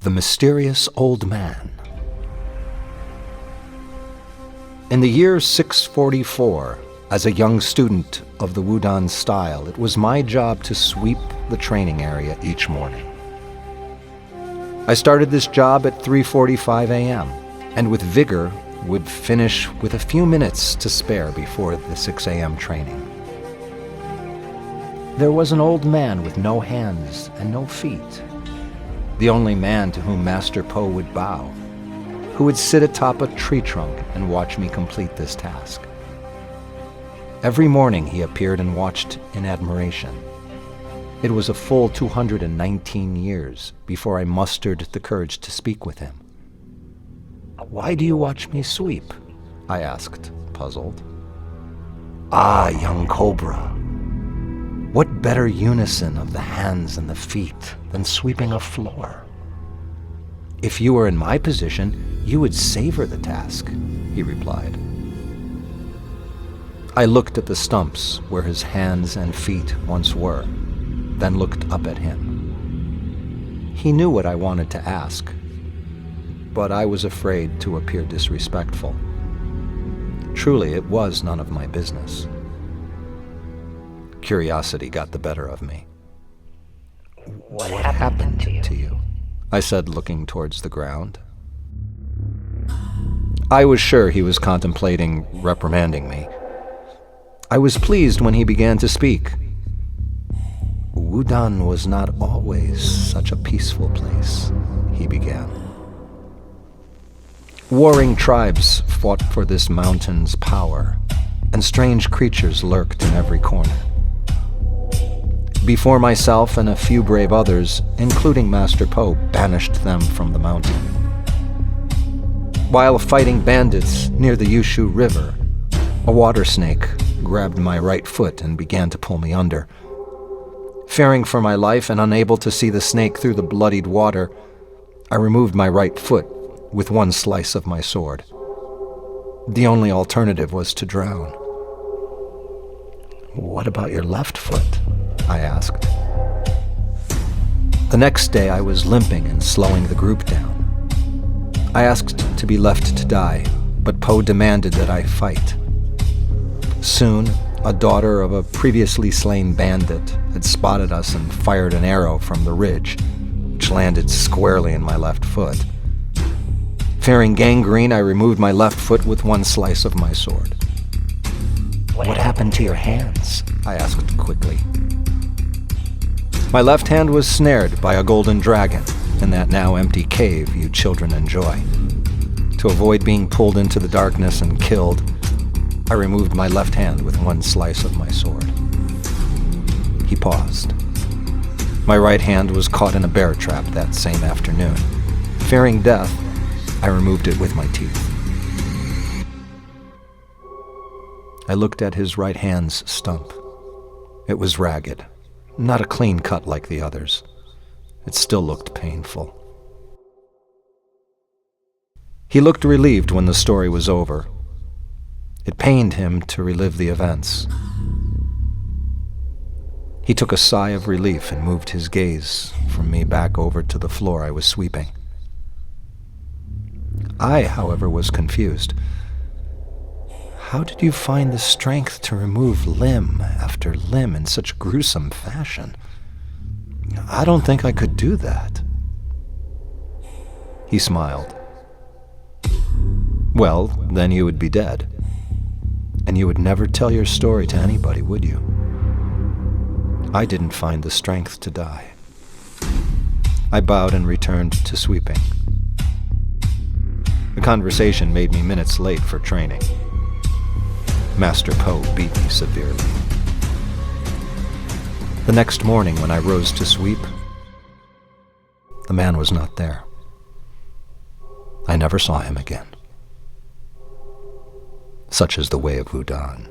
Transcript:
The Mysterious Old Man. In the year 644, as a young student of the Wudan style, it was my job to sweep the training area each morning. I started this job at 3:45 a.m., and with vigor would finish with a few minutes to spare before the 6 a.m. training. There was an old man with no hands and no feet, the only man to whom Master Po would bow, who would sit atop a tree trunk and watch me complete this task. Every morning he appeared and watched in admiration. It was a full 219 years before I mustered the courage to speak with him. "Why do you watch me sweep?" I asked, puzzled. "Ah, young Cobra, what better unison of the hands and the feet than sweeping a floor? If you were in my position, you would savor the task," he replied. I looked at the stumps where his hands and feet once were, then looked up at him. He knew what I wanted to ask, but I was afraid to appear disrespectful. Truly, it was none of my business. Curiosity got the better of me. "What happened to you?" I said, looking towards the ground. I was sure he was contemplating reprimanding me. I was pleased when he began to speak. "Wudan was not always such a peaceful place," he began. "Warring tribes fought for this mountain's power, and strange creatures lurked in every corner. Before myself and a few brave others, including Master Po, banished them from the mountain. While fighting bandits near the Yushu River, a water snake grabbed my right foot and began to pull me under. Fearing for my life and unable to see the snake through the bloodied water, I removed my right foot with one slice of my sword. The only alternative was to drown." "What about your left foot?" I asked. The next day I was limping and slowing the group down. I asked to be left to die, but Po demanded that I fight. Soon, a daughter of a previously slain bandit had spotted us and fired an arrow from the ridge, which landed squarely in my left foot. Fearing gangrene, I removed my left foot with one slice of my sword. "What happened to your hands?" I asked quickly. "My left hand was snared by a golden dragon in that now empty cave you children enjoy. To avoid being pulled into the darkness and killed, I removed my left hand with one slice of my sword." He paused. "My right hand was caught in a bear trap that same afternoon. Fearing death, I removed it with my teeth." I looked at his right hand's stump. It was ragged, not a clean cut like the others. It still looked painful. He looked relieved when the story was over. It pained him to relive the events. He took a sigh of relief and moved his gaze from me back over to the floor I was sweeping. I, however, was confused. "How did you find the strength to remove limb after limb in such gruesome fashion? I don't think I could do that." He smiled. "Well, then you would be dead. And you would never tell your story to anybody, would you? I didn't find the strength to die." I bowed and returned to sweeping. The conversation made me minutes late for training. Master Po beat me severely. The next morning when I rose to sweep, the man was not there. I never saw him again. Such is the way of Wudan.